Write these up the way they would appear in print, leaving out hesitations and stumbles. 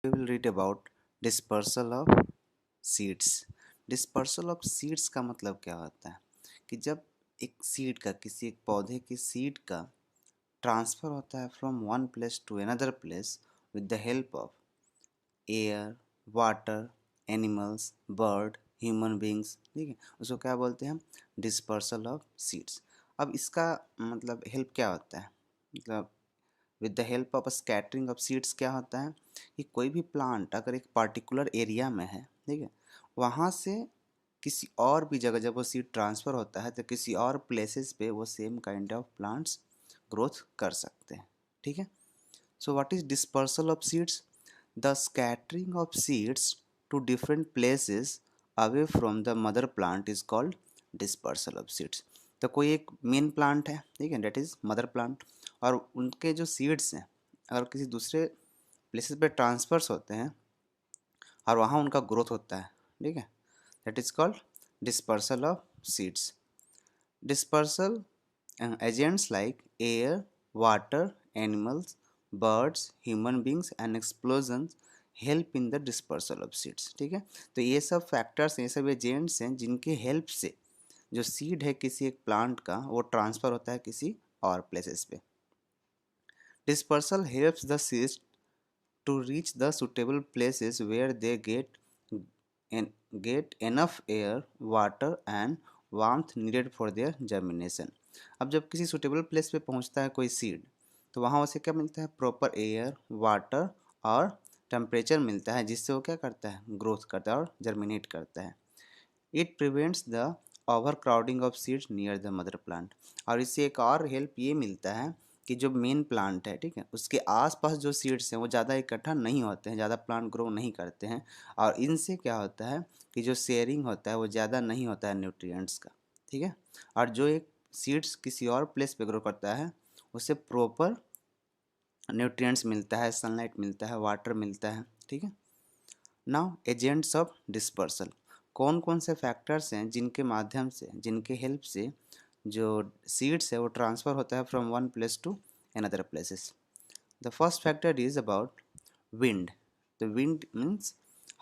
We will read about dispersal of seeds. Dispersal of seeds का मतलब क्या होता है कि जब एक सीड का किसी एक पौधे की सीड का ट्रांसफ़र होता है from one place to another place with the help of air, water, animals, bird, human beings, ठीक है, उसको क्या बोलते हैं हम? Dispersal of seeds. अब इसका मतलब हेल्प क्या होता है? मतलब with the help of scattering of seeds क्या होता है कि कोई भी प्लांट अगर एक पर्टिकुलर एरिया में है, ठीक है, वहाँ से किसी और भी जगह जब वो सीड ट्रांसफ़र होता है तो किसी और प्लेसेस पे वो same kind of plants growth कर सकते हैं, ठीक है। So what is dispersal of seeds? The scattering of seeds to different places away from the mother plant is called dispersal of seeds. तो कोई एक मेन प्लांट है, ठीक है, डेट इज़ मदर प्लांट, और उनके जो सीड्स हैं अगर किसी दूसरे प्लेसेस पे ट्रांसफर्स होते हैं और वहाँ उनका ग्रोथ होता है, ठीक है, that is called dispersal of seeds. Dispersal agents like air, water, animals, birds, human beings and explosions help in the dispersal of seeds, ठीक है। तो ये सब फैक्टर्स, ये सब एजेंट्स हैं जिनके हेल्प से जो सीड है किसी एक प्लांट का वो ट्रांसफ़र होता है किसी और प्लेसेस पे। Dispersal helps the seeds to reach the suitable places where they get enough air, water and warmth needed for their germination। अब जब किसी सुटेबल प्लेस पे पहुंचता है कोई सीड तो वहाँ उसे क्या मिलता है? प्रॉपर एयर, वाटर और टेम्परेचर मिलता है, जिससे वो क्या करता है? ग्रोथ करता है और जर्मिनेट करता है। It prevents the over crowding of seeds near the mother plant. और इससे एक और हेल्प ये मिलता है कि जो मेन प्लांट है, ठीक है, उसके आसपास जो सीड्स हैं वो ज़्यादा इकट्ठा नहीं होते हैं, ज़्यादा प्लांट ग्रो नहीं करते हैं, और इनसे क्या होता है कि जो शेयरिंग होता है वो ज़्यादा नहीं होता है न्यूट्रिएंट्स का, ठीक है। और जो एक सीड्स किसी और प्लेस पे ग्रो करता है उसे प्रॉपर न्यूट्रिएंट्स मिलता है, सनलाइट मिलता है, वाटर मिलता है, ठीक है। नाउ एजेंट्स ऑफ डिस्पर्सल, कौन कौन से फैक्टर्स हैं जिनके माध्यम से, जिनके हेल्प से जो सीड्स है वो ट्रांसफ़र होता है from one place to another places. The first factor is about wind. The wind means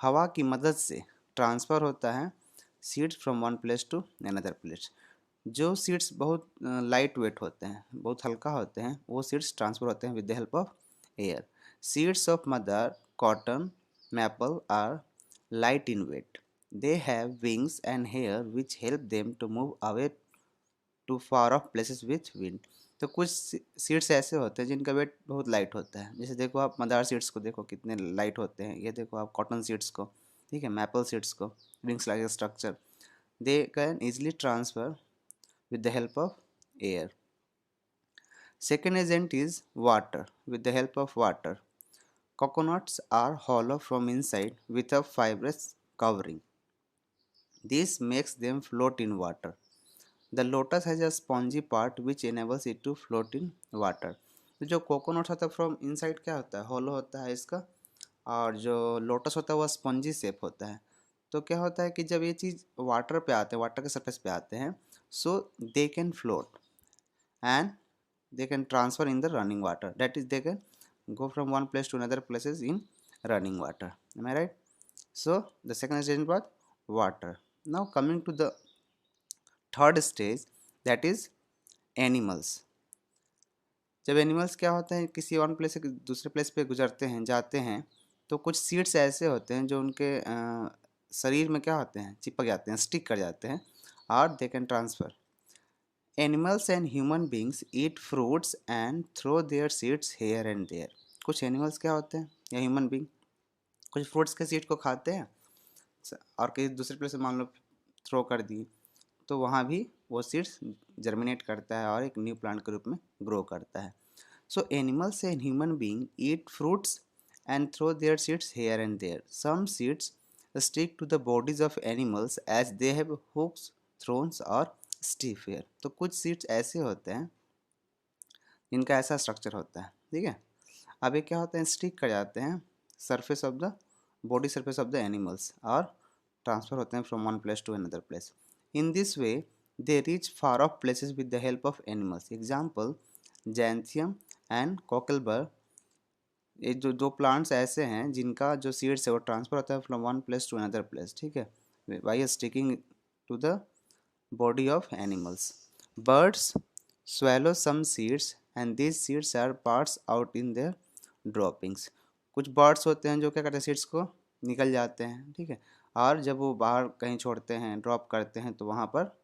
हवा की मदद से ट्रांसफ़र होता है seeds from one place to another place. जो सीड्स बहुत लाइट वेट होते हैं, बहुत हल्का होते हैं, वो सीड्स ट्रांसफ़र होते हैं with the help of air. Seeds of mother cotton, maple are light in weight. They have wings and hair which help them to move away to far off places with wind। तो कुछ seeds ऐसे होते हैं जिनका wait बहुत light होता है, जैसे देखो आप मदार सीड्स को देखो कितने लाइट होते हैं, ये देखो आप कॉटन सीड्स को, ठीक है, मैपल सीड्स को, wings like structure, they can easily transfer with the help of air। Second agent is water. With the help of water, coconuts are hollow from inside with a fibrous covering. This makes them float in water। The lotus has a spongy part which enables it to float in water। तो जो coconut होता है from inside क्या होता है? Hollow होता है इसका, और जो लोटस होता है वह स्पंजी शेप होता है। तो क्या होता है कि जब ये चीज़ वाटर पे आते हैं, वाटर के सरफेस पे आते हैं, so they can float and they can transfer in the running water, that is they can go from one place to another places in running water, am I right? So the second stage was water। now coming to the third stage, that is animals। जब animals क्या होते हैं किसी one place से दूसरे place पे गुजरते हैं, जाते हैं, तो कुछ सीड्स ऐसे होते हैं जो उनके शरीर में क्या होते हैं? चिपक जाते हैं, स्टिक कर जाते हैं, और they can transfer. Animals and human beings eat fruits and throw their seeds here and there. कुछ एनिमल्स क्या होते हैं या ह्यूमन बींग कुछ फ्रूट्स के सीड को खाते हैं और किसी दूसरे प्लेस से मान लो थ्रो कर दिए, तो वहाँ भी वो सीड्स जर्मिनेट करता है और एक न्यू प्लांट के रूप में ग्रो करता है। So animals and human being eat fruits and throw their seeds here and there. Some seeds stick to the bodies of animals as they have hooks, thorns और स्टिफ हेयर। तो कुछ seeds ऐसे होते हैं जिनका ऐसा स्ट्रक्चर होता है, ठीक है। अब ये क्या होते हैं? स्टिक कर जाते हैं surface of the body, surface of the animals, और ट्रांसफ़र होते हैं from one place to another place. In this way they reach far off places with the help of animals. Example xanthium and cocklebur ये जो दो plants ऐसे हैं जिनका जो सीड्स है वो ट्रांसफर होता है from one place to another place, ठीक है, by sticking to the body of animals. Birds swallow some seeds and these seeds are parts out in their droppings. कुछ बर्ड्स होते हैं जो क्या करते हैं, सीड्स को निकल जाते हैं, ठीक है, और जब वो बाहर कहीं छोड़ते हैं, ड्रॉप करते हैं, तो वहाँ पर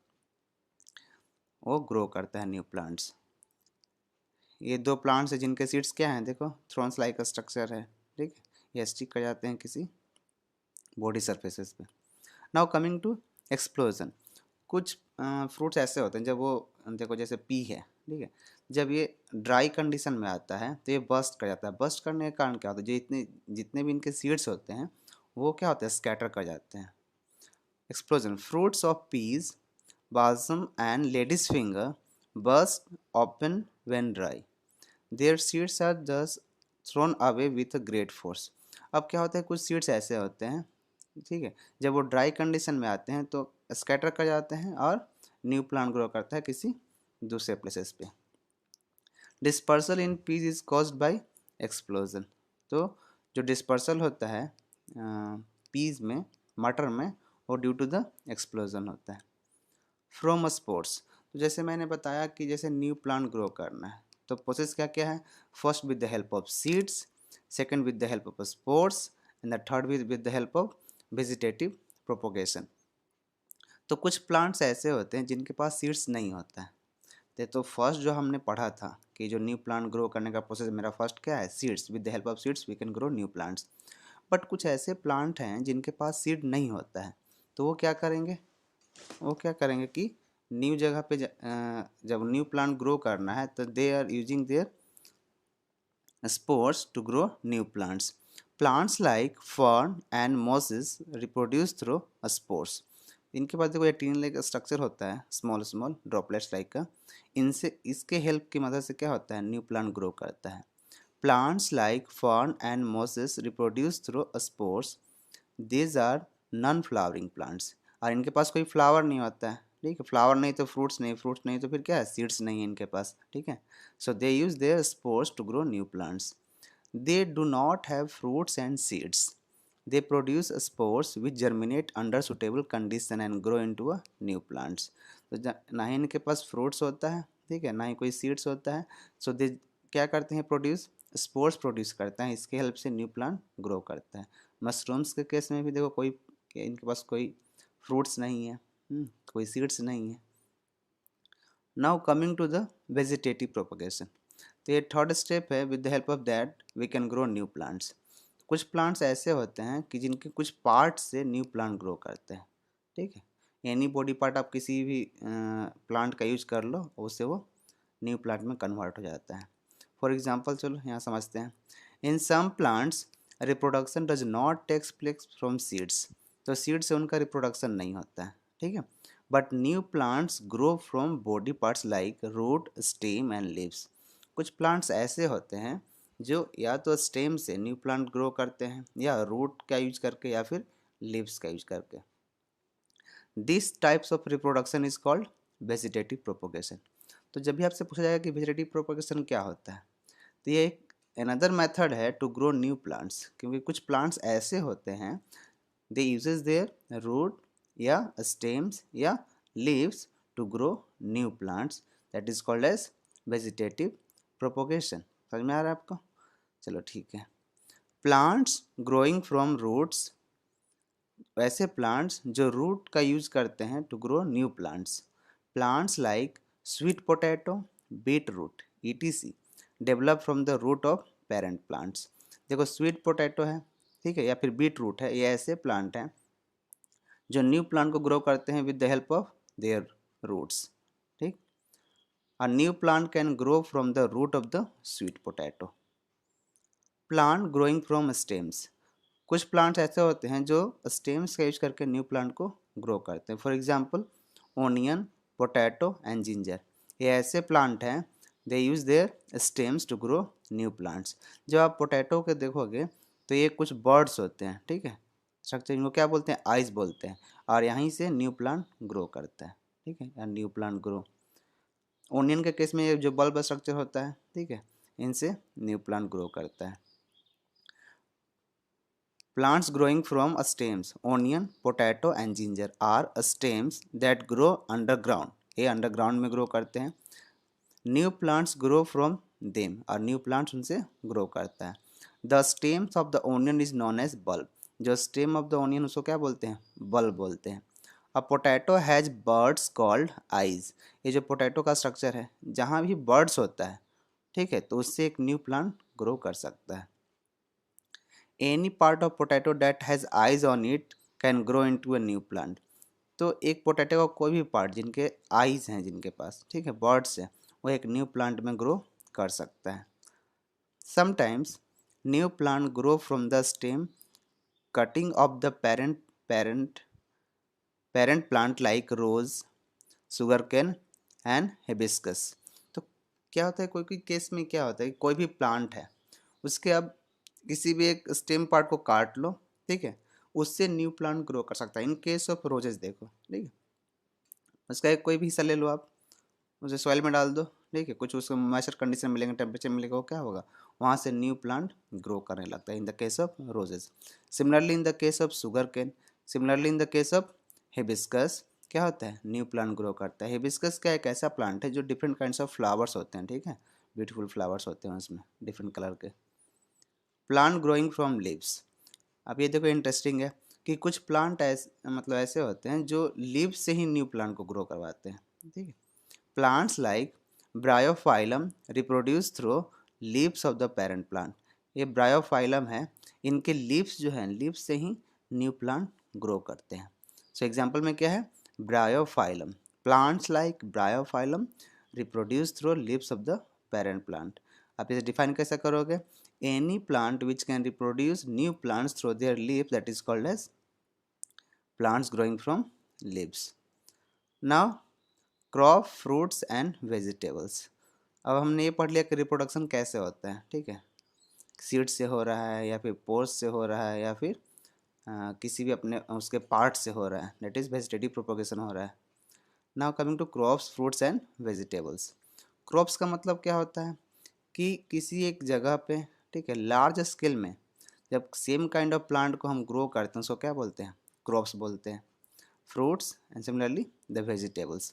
वो ग्रो करता है न्यू प्लांट्स। ये दो प्लांट्स हैं जिनके सीड्स क्या हैं, देखो थ्रोन्स लाइक स्ट्रक्चर है, ठीक है, ये स्टिक कर जाते हैं किसी बॉडी सर्फेसेस पे। Now coming to explosion. कुछ फ्रूट्स ऐसे होते हैं जब वो, देखो जैसे पी है, ठीक है, जब ये ड्राई कंडीशन में आता है तो ये बस्ट कर जाता है। बस्ट करने के कारण क्या होता है, जो इतने जितने भी इनके सीड्स होते हैं वो क्या होते हैं, स्कैटर कर जाते हैं। Explosion. Fruits of peas, balsam and ladies finger burst open when dry, their seeds are thus thrown away with a great force. अब क्या होता है, कुछ सीड्स ऐसे होते हैं, ठीक है, जब वो ड्राई कंडीशन में आते हैं तो स्कैटर कर जाते हैं और न्यू प्लांट ग्रो करता है किसी दूसरे प्लेसेस पे। Dispersal in peas is caused by explosion. तो जो डिस्पर्सल होता है पीज में, मटर में, वो ड्यू टू द एक्सप्लोजन होता है। From sports. तो जैसे मैंने बताया कि जैसे न्यू प्लांट ग्रो करना है तो प्रोसेस क्या क्या है, first with the help of seeds, second with the help of sports and the third with the help of vegetative propagation. तो कुछ प्लांट्स ऐसे होते हैं जिनके पास सीड्स नहीं होता है। तो फर्स्ट जो हमने पढ़ा था कि जो न्यू प्लांट ग्रो करने का प्रोसेस, मेरा फर्स्ट क्या है, seeds. With the help of seeds we can grow new plants. But कुछ ऐसे प्लांट हैं जिनके पास सीड नहीं होता है, तो वो क्या करेंगे, वो क्या करेंगे कि न्यू जगह पे जब न्यू प्लांट ग्रो करना है तो they are using their spores to grow new plants. Plants like fern and mosses reproduce through spores. इनके पास देखो ये टीन लाइक स्ट्रक्चर होता है, स्मॉल स्मॉल ड्रॉपलेट्स लाइक का। इनसे, इसके हेल्प की मदद से क्या होता है, न्यू प्लांट ग्रो करता है। Plants like fern and mosses reproduce through spores. These are non flowering plants. और इनके पास कोई फ्लावर नहीं होता है, ठीक है, फ्लावर नहीं तो फ्रूट्स नहीं, फ्रूट्स नहीं तो फिर क्या है, सीड्स नहीं है इनके पास, ठीक है। So they use their spores to grow new plants. They do not have fruits and seeds, they produce spores which germinate under suitable condition and grow into a new plants. तो ना ही इनके पास fruits होता है, ठीक है, ना ही कोई seeds होता है। सो दे क्या करते हैं, प्रोड्यूस स्पोर्स प्रोड्यूस करते हैं, इसके हेल्प से न्यू प्लांट ग्रो करता है। मशरूम्स के केस में भी देखो कोई, इनके पास कोई फ्रूट्स नहीं है, कोई सीड्स नहीं है। Now coming to the vegetative propagation. तो ये थर्ड स्टेप है, with the help of that we can grow new plants. कुछ प्लांट्स ऐसे होते हैं कि जिनके कुछ पार्ट से न्यू प्लांट ग्रो करते हैं, ठीक है, एनी बॉडी पार्ट आप किसी भी प्लांट का यूज कर लो, उससे वो न्यू प्लांट में कन्वर्ट हो जाता है। फॉर एग्जाम्पल चलो यहाँ समझते हैं। In some plants reproduction does not takes place from seeds. तो सीड से उनका रिप्रोडक्शन नहीं होता है, ठीक है, but new plants grow from body parts like root, stem and leaves. कुछ प्लांट्स ऐसे होते हैं जो या तो स्टेम से न्यू प्लांट ग्रो करते हैं, या रूट का यूज करके, या फिर लीव्स का यूज करके। This types of reproduction is called vegetative propagation. तो जब भी आपसे पूछा जाएगा कि वेजिटेटिव प्रोपोगेशन क्या होता है, तो ये एक अनदर मेथड है टू ग्रो न्यू प्लांट्स। क्योंकि कुछ प्लांट्स ऐसे होते हैं, दे यूजेस देयर रूट या स्टेम्स या leaves to grow new plants, that is called as vegetative propagation. समझ में आ रहा है आपको? चलो ठीक है। प्लांट्स ग्रोइंग फ्रॉम रूट्स, वैसे प्लांट्स जो रूट का यूज करते हैं to grow new plants. Plants like sweet potato, beet root etc develop from the root of parent plants. देखो स्वीट पोटैटो है, ठीक है, या फिर बीट रूट है, ये ऐसे प्लांट हैं जो न्यू प्लांट को ग्रो करते हैं with the help of their roots, ठीक। A new plant can grow from the root of the sweet potato. Plant growing from stems, कुछ प्लांट्स ऐसे होते हैं जो स्टेम्स का यूज करके न्यू प्लांट को ग्रो करते हैं। For example onion, potato and ginger, ये ऐसे प्लांट हैं, they use their stems to grow new plants. जब आप पोटैटो के देखोगे तो ये कुछ बर्ड्स होते हैं, ठीक है, स्ट्रक्चर इनको क्या बोलते हैं, आइज बोलते हैं, और यहीं से न्यू प्लांट ग्रो करता है, ठीक है, या न्यू प्लांट ग्रो। ओनियन के केस में ये जो बल्ब स्ट्रक्चर होता है, ठीक है, इनसे न्यू प्लांट ग्रो करता है। Plants growing from stems, onion, potato and ginger are stems that grow underground. ये underground में grow करते हैं. New plants grow from them और new plants उनसे grow करता है. The stems of the onion is known as bulb. जो stem of the onion उसको क्या बोलते हैं? Bulb बोलते हैं. A potato has buds called eyes. ये जो potato का structure है, जहाँ भी birds होता है, ठीक है, तो उससे एक new plant grow कर सकता है. Any part of potato that has eyes on it can grow into a new plant. तो एक पोटैटो का कोई भी पार्ट जिनके आईज हैं, जिनके पास, ठीक है, बर्ड्स हैं, वो एक न्यू प्लांट में ग्रो कर सकता है. Sometimes new plant grow from the stem cutting of the parent parent plant like rose, sugar cane and hibiscus. तो क्या होता है, कोई कोई केस में क्या होता है कि कोई भी प्लांट है, उसके अब किसी भी एक स्टेम पार्ट को काट लो, ठीक है, उससे न्यू प्लांट ग्रो कर सकता है. इन केस ऑफ रोजेस देखो, ठीक है, उसका एक कोई भी हिस्सा ले लो आप, उसे सॉइल में डाल दो, ठीक है, कुछ उसको मॉइस्चर कंडीशन मिलेंगे, टेम्परेचर मिलेगा, वो क्या होगा, वहाँ से न्यू प्लांट ग्रो करने लगता है. In the case of roses. Similarly in the case of sugar cane, similarly in the case of hibiscus, क्या होता है, न्यू प्लांट ग्रो करता है. हिबिस्कस क्या एक ऐसा प्लांट है जो डिफरेंट काइंड्स ऑफ फ्लावर्स होते हैं, ठीक है, ब्यूटीफुल फ्लावर्स होते हैं उसमें, डिफरेंट कलर के. Plant growing from leaves. अब ये देखो इंटरेस्टिंग है कि कुछ प्लांट ऐसे मतलब ऐसे होते हैं जो लीव्स से ही न्यू प्लांट को ग्रो करवाते हैं, ठीक है. Plants like Bryophyllum reproduce through leaves of the parent plant. ये ब्रायोफाइलम है, इनके लीव्स जो हैं, लीव्स से ही न्यू प्लांट ग्रो करते हैं. सो एग्जांपल में क्या है, Bryophyllum. Plants like Bryophyllum reproduce through leaves of the parent plant. आप इसे डिफाइन कैसे करोगे, any plant which can reproduce new plants through their leaves, that is called as plants growing from leaves. Now crop, fruits and vegetables. अब हमने ये पढ़ लिया कि रिप्रोडक्शन कैसे होता है, ठीक है, सीड से हो रहा है या फिर पोर्स से हो रहा है या फिर किसी भी अपने उसके पार्ट से हो रहा है, दैट इज़ वेजिटेटिव प्रोपोगेशन हो रहा है. Now coming to crops, fruits and vegetables. Crops का मतलब क्या होता है कि किसी एक जगह पे, ठीक है, लार्ज स्केल में जब सेम काइंड ऑफ प्लांट को हम ग्रो करते हैं उसको क्या बोलते हैं, क्रॉप्स बोलते हैं. Fruits and similarly the vegetables.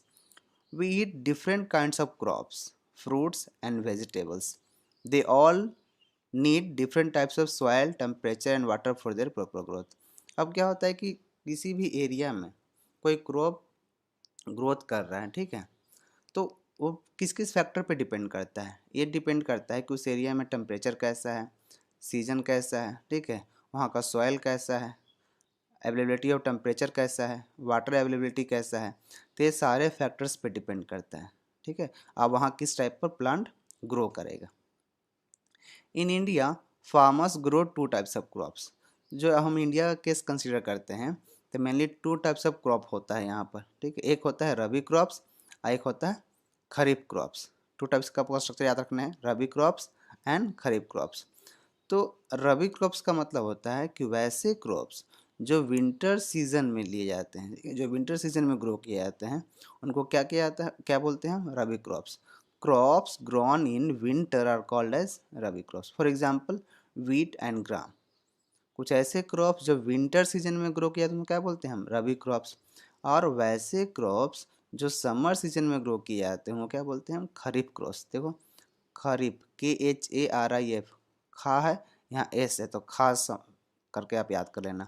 We eat different kinds of crops, fruits and vegetables. They all need different types of soil, temperature and water for their proper growth. अब क्या होता है कि किसी भी एरिया में कोई क्रॉप ग्रोथ कर रहा है, ठीक है, तो वो किस किस फैक्टर पे डिपेंड करता है, ये डिपेंड करता है कि उस एरिया में टेम्परेचर कैसा है, सीजन कैसा है, ठीक है, वहाँ का सॉइल कैसा है, अवेलेबिलिटी ऑफ टेम्परेचर कैसा है, वाटर अवेलेबिलिटी कैसा है. तो ये सारे फैक्टर्स पे डिपेंड करता है, ठीक है, आप वहाँ किस टाइप पर प्लांट ग्रो करेगा. In India farmers grow two types of crops. जो हम इंडिया का केस कंसिडर करते हैं तो mainly two types of crop होता है यहाँ पर, ठीक है, एक होता है रबी क्रॉप्स और एक होता है खरीफ क्रॉप्स. टू टाइप्स का आपको स्ट्रक्चर याद रखना है, रबी क्रॉप्स एंड खरीफ क्रॉप्स. तो रबी क्रॉप्स का मतलब होता है कि वैसे क्रॉप्स जो विंटर सीजन में लिए जाते हैं, जो विंटर सीजन में ग्रो किए जाते हैं, उनको क्या किया जाता है, क्या बोलते हैं हम, rabi crops. Crops grown in winter are called as rabi crops. For example wheat and gram. कुछ ऐसे क्रॉप्स जो विंटर सीजन में ग्रो किया, तो क्या बोलते हैं हम, रबी क्रॉप्स. और वैसे क्रॉप्स जो समर सीजन में ग्रो किए जाते हैं वो क्या बोलते हैं हम, खरीफ क्रॉप्स. देखो खरीफ, KHARIF, खा है, यहाँ एस है तो खास करके आप याद कर लेना.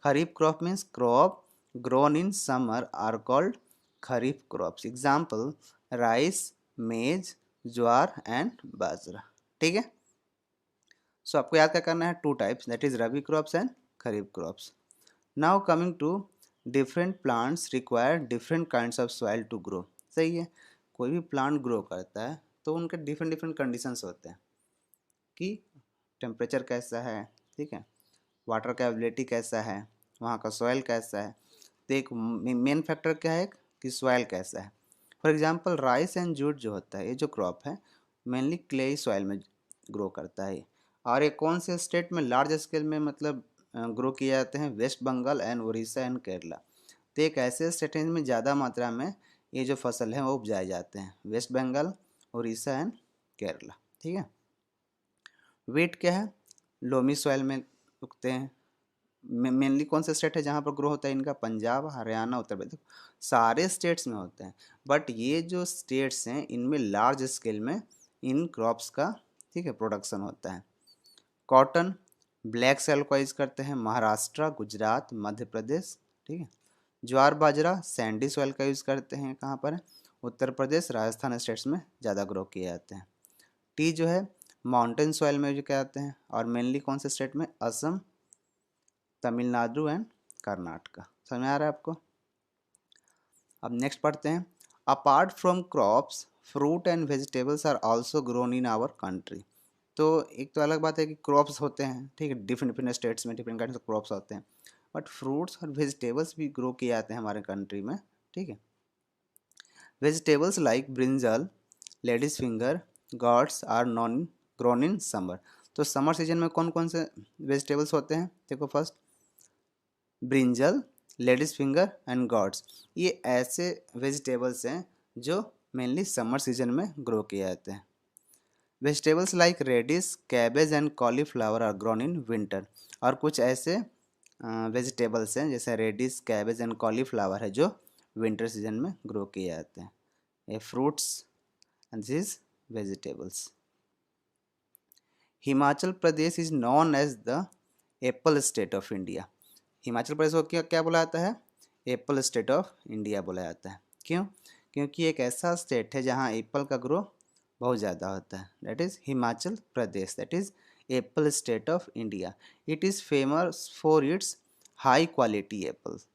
Kharif crop means crop grown in summer are called kharif crops. Example rice, maize, jowar and बाजरा, ठीक है. सो आपको याद क्या करना है, two types, that is rabi crops and kharif crops. Now coming to different plants require different kinds of soil to grow. सही है, कोई भी प्लांट ग्रो करता है तो उनके डिफरेंट डिफरेंट कंडीशंस होते हैं कि टेम्परेचर कैसा है, ठीक है, वाटर का अवेलेबिलिटी कैसा है, वहाँ का सॉइल कैसा है. तो एक मेन फैक्टर क्या है कि सॉइल कैसा है. For example rice and jute जो होता है, ये जो क्रॉप है मेनली क्लेई सॉइल में ग्रो करता है. और ये कौन से स्टेट में लार्ज स्केल में मतलब ग्रो किए जाते हैं, वेस्ट बंगाल एंड उड़ीसा एंड केरला. तो एक ऐसे स्टेट में ज़्यादा मात्रा में ये जो फसल है वो उपजाए जाते हैं, वेस्ट बंगाल, उड़ीसा एंड केरला, ठीक है. वीट क्या है, लोमी सॉइल में उगते हैं, मेनली कौन सा स्टेट है जहाँ पर ग्रो होता है इनका? पंजाब, हरियाणा, उत्तर प्रदेश, सारे स्टेट्स में होते हैं। बट ये जो स्टेट्स हैं इनमें लार्ज स्केल में इन क्रॉप्स का, ठीक है, प्रोडक्शन होता है। कॉटन ब्लैक सॉइल को यूज़ करते हैं महाराष्ट्र, गुजरात, मध्य प्रदेश, ठीक है। ज्वार बाजरा सैंडी सॉइल का यूज़ करते हैं, कहाँ पर? उत्तर प्रदेश, राजस्थान स्टेट्स में ज़्यादा ग्रो किए जाते हैं। टी जो है माउंटेन सॉइल में यूज किए जाते हैं, और मेनली कौन से स्टेट में? असम, तमिलनाडु एंड कर्नाटका। समझ में आ रहा है आपको? अब नेक्स्ट पढ़ते हैं। Apart from crops fruit and vegetables are also grown in our country. तो एक तो अलग बात है कि क्रॉप्स होते हैं, ठीक है, डिफरेंट डिफरेंट स्टेट्स में डिफरेंट काइंड ऑफ क्रॉप्स होते हैं, बट फ्रूट्स और वेजिटेबल्स भी ग्रो किए जाते हैं हमारे कंट्री में, ठीक है। Vegetables like brinjal, ladies finger, gourds are known grown in summer. तो समर सीजन में कौन कौन से वेजिटेबल्स होते हैं? देखो, first brinjal, ladies finger and gourds, ये ऐसे वेजिटेबल्स हैं जो मेनली समर सीजन में ग्रो किए जाते हैं। Vegetables like radish, cabbage and cauliflower are grown in winter. और कुछ ऐसे वेजिटेबल्स हैं जैसे रेडिश, कैबेज एंड कॉलीफ्लावर है जो विंटर सीजन में ग्रो किए जाते हैं। ये fruits and this vegetables. Himachal Pradesh is known as the apple state of India. Himachal Pradesh को क्या क्या बोला जाता है? एप्पल स्टेट ऑफ इंडिया बोला जाता है। क्यों? क्योंकि एक ऐसा स्टेट है जहाँ एप्पल का ग्रो बहुत ज़्यादा होता है, that is Himachal Pradesh, that is Apple state of India. It is famous for its high quality apples.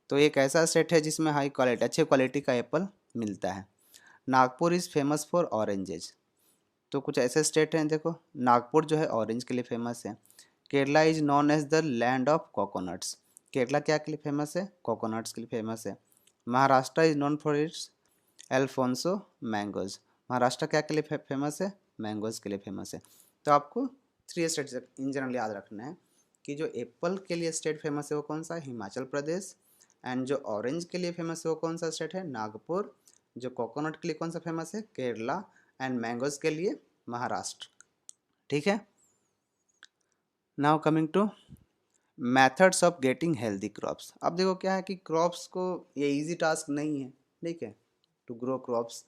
तो एक ऐसा स्टेट है जिसमें हाई क्वालिटी, अच्छे क्वालिटी का एप्पल मिलता है। Nagpur is famous for oranges. तो कुछ ऐसे स्टेट हैं, देखो, नागपुर जो है ऑरेंज के लिए फेमस है। Kerala is known as the land of coconuts. Kerala क्या के लिए फेमस है? कोकोनट्स के लिए फेमस है। Maharashtra is non for its Alphonso mangoes. Maharashtra क्या के लिए फेमस है? मैंगोज के लिए फेमस है। तो आपको 3 स्टेट्स इन जनरल याद रखना है कि जो एप्पल के लिए स्टेट फेमस है वो कौन सा है? हिमाचल प्रदेश। एंड जो ऑरेंज के लिए फेमस है वो कौन सा स्टेट है? नागपुर। जो कोकोनट के लिए कौन सा फेमस है? केरला। एंड मैंगोज के लिए महाराष्ट्र। ठीक है। Now coming two methods of getting healthy crops. अब देखो क्या है कि क्रॉप्स को ये इजी टास्क नहीं है, ठीक है, टू ग्रो क्रॉप्स।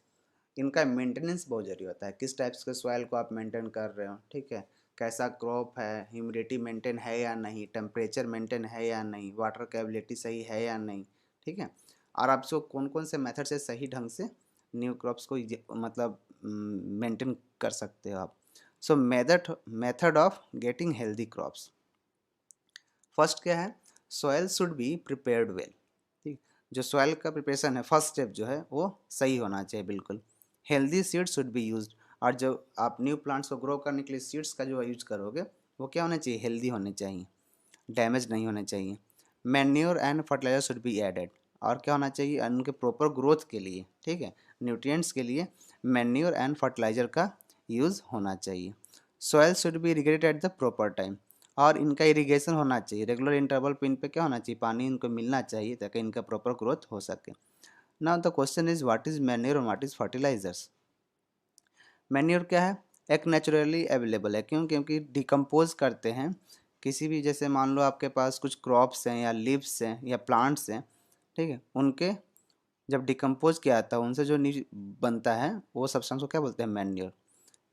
इनका मेंटेनेंस बहुत जरूरी होता है। किस टाइप्स के सॉइल को आप मेंटेन कर रहे हो, ठीक है, कैसा क्रॉप है, ह्यूमिडिटी मेंटेन है या नहीं, टेम्परेचर मेंटेन है या नहीं, वाटर कैपेबिलिटी सही है या नहीं, ठीक है, और आप इसको कौन कौन से मेथड से सही ढंग से न्यू क्रॉप्स को मतलब मेंटेन कर सकते हो आप। सो method of getting healthy crops. First क्या है? Soil should be prepared well. ठीक, जो सॉयल का प्रिपरेशन है, फर्स्ट स्टेप जो है वो सही होना चाहिए बिल्कुल। Healthy seeds should be used. और जो आप न्यू प्लांट्स को ग्रो करने के लिए सीड्स का जो यूज करोगे वो क्या होना चाहिए? हेल्दी होने चाहिए, डैमेज नहीं होने चाहिए। Manure and fertiliser should be added. और क्या होना चाहिए? उनके प्रॉपर ग्रोथ के लिए, ठीक है, न्यूट्रिएंट्स के लिए मैन्योर एंड फर्टिलाइजर का यूज़ होना चाहिए। Soil should be irrigated at the proper time. और इनका इरिगेशन होना चाहिए रेगुलर इंटरवल पे। इन पे क्या होना चाहिए? पानी इनको मिलना चाहिए ताकि इनका प्रॉपर ग्रोथ हो सके। Now the question is what is manure और व्हाट इज फर्टिलाइजर्स। मैन्योर क्या है? एक नेचुरली अवेलेबल है। क्यों? क्योंकि डिकम्पोज करते हैं किसी भी, जैसे मान लो आपके पास कुछ क्रॉप्स हैं या लीव्स हैं या प्लांट्स हैं, ठीक है, उनके जब डिकम्पोज किया जाता है उनसे जो नीच बनता है वो सब्सटेंस को क्या बोलते हैं? मैन्योर।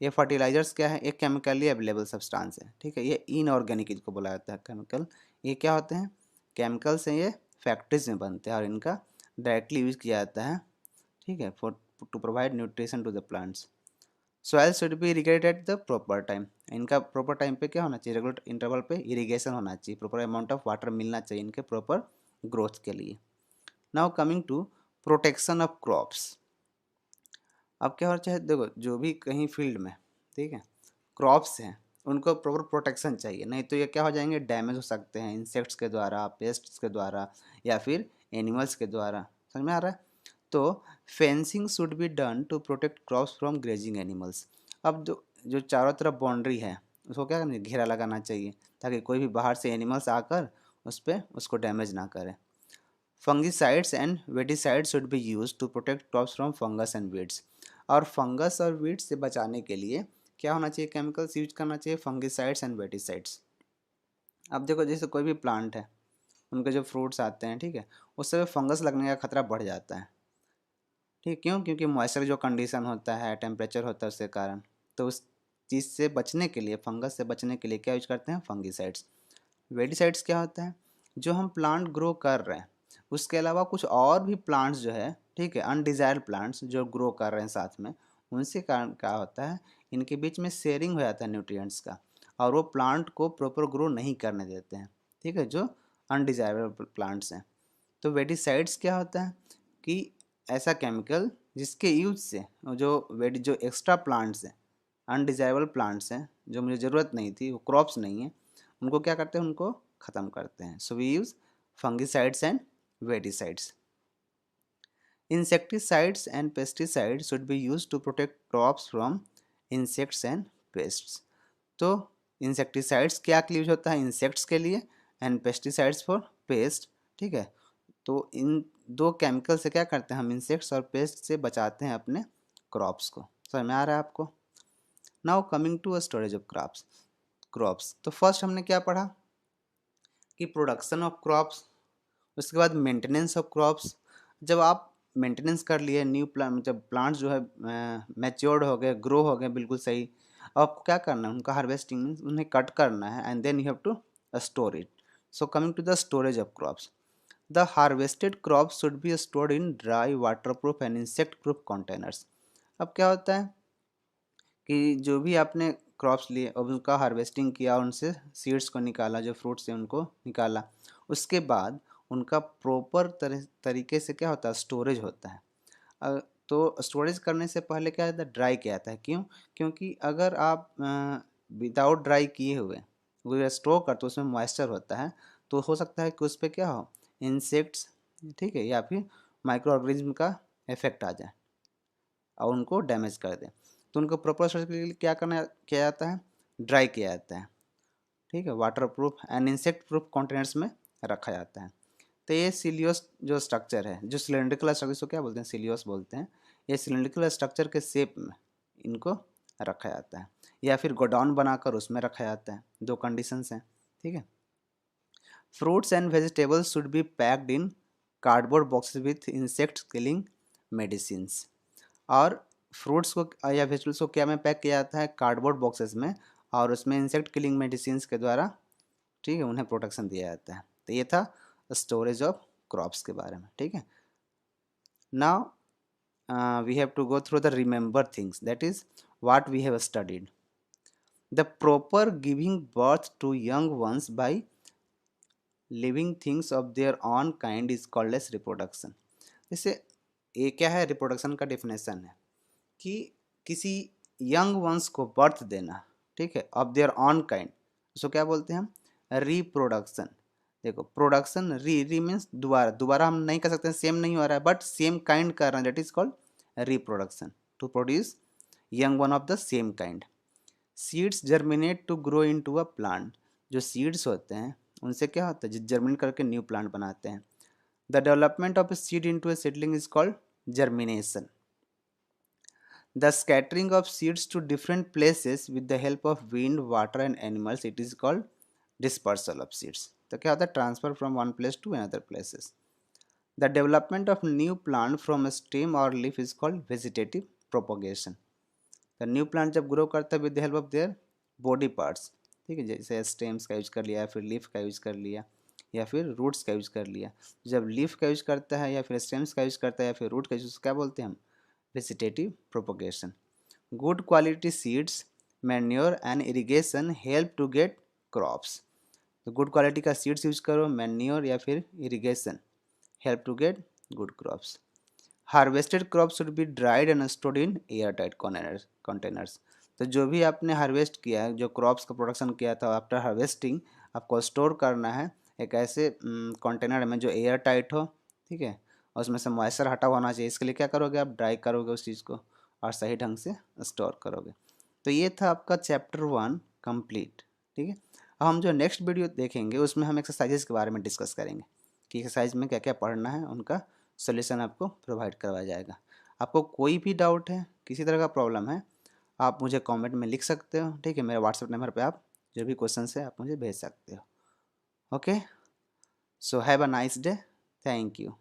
ये फर्टिलाइजर्स क्या है? एक केमिकली अवेलेबल सब्सटेंस है, ठीक है, ये इनऑर्गेनिक इनको बोला जाता है केमिकल। ये क्या होते हैं? केमिकल्स हैं, ये फैक्ट्रीज में बनते हैं और इनका डायरेक्टली यूज किया जाता है, ठीक है, for to provide nutrition to the plants. Soil should be irrigated at the proper time. इनका प्रॉपर टाइम पे क्या होना चाहिए? रेगुलर इंटरवल पे इरिगेशन होना चाहिए, प्रॉपर अमाउंट ऑफ वाटर मिलना चाहिए इनके प्रॉपर ग्रोथ के लिए। Now coming to protection of crops. अब क्या होना चाहिए? देखो, जो भी कहीं फील्ड में, ठीक है, क्रॉप्स हैं उनको प्रॉपर प्रोटेक्शन चाहिए, नहीं तो ये क्या हो जाएंगे? डैमेज हो सकते हैं इंसेक्ट्स के द्वारा, पेस्ट्स के द्वारा, या फिर एनिमल्स के द्वारा। समझ में आ रहा है? तो fencing should be done to protect crops from grazing animals. अब जो चारों तरफ बाउंड्री है उसको क्या करना? घेरा लगाना चाहिए ताकि कोई भी बाहर से एनिमल्स आकर उस पर उसको डैमेज ना करे। Fungicides and weedicides should be use to protect crops from fungus and weeds. और फंगस और वीड्स से बचाने के लिए क्या होना चाहिए? केमिकल्स यूज करना चाहिए, फंगिसाइड्स एंड वेडिसाइड्स। अब देखो जैसे कोई भी प्लांट है, उनके जो फ्रूट्स आते हैं, ठीक है, उससे फंगस लगने का खतरा बढ़ जाता है। ठीक, क्यों? क्योंकि मॉइस्चर जो कंडीशन होता है, टेम्परेचर होता है, उसके कारण। तो उस चीज़ से बचने के लिए, फंगस से बचने के लिए क्या यूज करते हैं? फंगीसाइड्स। वेडिसाइड्स क्या होता है? जो हम प्लांट ग्रो कर रहे हैं उसके अलावा कुछ और भी प्लांट्स जो है, ठीक है, अनडिजायर्ड प्लांट्स जो ग्रो कर रहे हैं साथ में, उनसे कारण क्या होता है, इनके बीच में शेयरिंग हो जाता है न्यूट्रिएंट्स का, और वो प्लांट को प्रॉपर ग्रो नहीं करने देते हैं, ठीक है, जो अनडिजायरेबल प्लांट्स हैं। तो वेडिसाइड्स क्या होता है कि ऐसा केमिकल जिसके यूज से जो एक्स्ट्रा प्लांट्स हैं, अनडिजायरेबल प्लांट्स हैं, जो मुझे ज़रूरत नहीं थी, वो क्रॉप्स नहीं है, उनको क्या करते हैं? उनको ख़त्म करते हैं। So we use fungicides and weedicides. Insecticides and pesticides should be used to protect crops from insects and pests. तो इंसेक्टिसाइड्स क्या के लिए यूज होता है? इंसेक्ट्स के लिए, एंड पेस्टिसाइड्स फॉर पेस्ट, ठीक है। तो इन दो केमिकल से क्या करते हैं हम? इंसेक्ट्स और पेस्ट से बचाते हैं अपने क्रॉप्स को। समझ में आ रहा है आपको? Now coming to storage of crops. तो फर्स्ट हमने क्या पढ़ा कि प्रोडक्शन ऑफ क्रॉप्स, उसके बाद मेंटेनेंस ऑफ क्रॉप्स। जब आप मेंटेनेंस कर लिए न्यू प्लांट, जब प्लांट्स जो है मैच्योर्ड हो गए, ग्रो हो गए बिल्कुल सही, अब आपको क्या करना है? उनका हार्वेस्टिंग मीन्स उन्हें कट करना है, and then you have to store it. So coming to the storage of crops, the harvested crops should be stored in dry, water proof and insect proof containers. अब क्या होता है कि जो भी आपने क्रॉप्स लिए, अब उनका हार्वेस्टिंग किया, उनसे सीड्स को निकाला, जो फ्रूट्स से उनको निकाला, उसके बाद उनका प्रॉपर तरीके से क्या होता है? स्टोरेज होता है। तो स्टोरेज करने से पहले क्या होता है? ड्राई किया जाता है। क्यों? क्योंकि अगर आप विदाउट ड्राई किए हुए वो स्टोर करते, उसमें मॉइस्चर होता है, तो हो सकता है कि उस पर क्या हो? इंसेक्ट्स, ठीक है, या फिर माइक्रो ऑर्गेनिज्म का इफेक्ट आ जाए और उनको डैमेज कर दे। तो उनको प्रॉपर स्टोरेज के लिए क्या करना किया जाता है? ड्राई किया जाता है, ठीक है, water proof and insect proof containers में रखा जाता है। तो ये सिलियोस जो स्ट्रक्चर है, जो सिलेंड्रिकल स्ट्रक्चर, इसको क्या बोलते हैं? सिलियोस बोलते हैं। ये सिलेंड्रिकल स्ट्रक्चर के शेप में इनको रखा जाता है, या फिर गोडाउन बनाकर उसमें रखा जाता है। दो कंडीशंस हैं, ठीक है। Fruits and vegetables should be packed in cardboard boxes with insect killing medicines. और फ्रूट्स को या वेजिटेबल्स को क्या में पैक किया जाता है? कार्डबोर्ड बॉक्सेस में, और उसमें इंसेक्ट किलिंग मेडिसिन्स के द्वारा, ठीक है, उन्हें प्रोटेक्शन दिया जाता है। तो ये था स्टोरेज ऑफ क्रॉप्स के बारे में, ठीक है। Now we have to go through the remember things, that is what we have studied. The proper giving birth to young ones by living things of their own kind is called as reproduction. जैसे ये क्या है? Reproduction का definition है कि किसी young ones को birth देना, ठीक है, ऑफ देयर ऑन काइंड, उसको क्या बोलते हैं हम? रिप्रोडक्शन। देखो प्रोडक्शन, री री मीन्स दोबारा, दोबारा हम नहीं कर सकते, सेम नहीं हो रहा है, बट सेम काइंड कर रहे हैं, that is called reproduction, to produce young one of the same kind. Seeds germinate to grow in to a plant. जो सीड्स होते हैं उनसे क्या होता है? जर्मिनेट करके न्यू प्लांट बनाते हैं। The development of a seed in to a seedling is called germination. The scattering of seeds to different places with the help of wind, water and animals, it is called dispersal of seeds. तो क्या होता है? Transfer from one place to another places. The development of new plant from a stem or leaf is called vegetative propagation. The new plant जब grow करता है with the help of their body parts, ठीक है, जैसे stems का use कर लिया, या फिर लीफ का यूज कर लिया, या फिर रूट्स का यूज कर लिया। जब लीफ का यूज करता है, या फिर स्टेम्स का यूज करता है, या फिर रूट का यूज, क्या बोलते हैं हम? Vegetative propagation. Good quality seeds, manure and irrigation help to get crops. तो गुड क्वालिटी का सीड्स यूज करो, मैन्योर या फिर irrigation, help to get good crops. Harvested crops should be dried and stored in air tight containers. तो जो भी आपने harvest किया है, जो क्रॉप्स का प्रोडक्शन किया था, आफ्टर हार्वेस्टिंग आपको स्टोर करना है एक ऐसे कंटेनर में जो एयर टाइट हो, ठीक है, और उसमें से मॉइस्चर हटा होना चाहिए। इसके लिए क्या करोगे? आप ड्राई करोगे उस चीज़ को और सही ढंग से स्टोर करोगे। तो ये था आपका चैप्टर 1 कंप्लीट, ठीक है। अब हम जो नेक्स्ट वीडियो देखेंगे उसमें हम एक्सरसाइजेस के बारे में डिस्कस करेंगे कि एक्सरसाइज में क्या क्या पढ़ना है, उनका सोल्यूशन आपको प्रोवाइड करवाया जाएगा। आपको कोई भी डाउट है, किसी तरह का प्रॉब्लम है, आप मुझे कमेंट में लिख सकते हो, ठीक है। मेरे व्हाट्सएप नंबर पे आप जो भी क्वेश्चन है आप मुझे भेज सकते हो। Okay, so have a nice day. Thank you.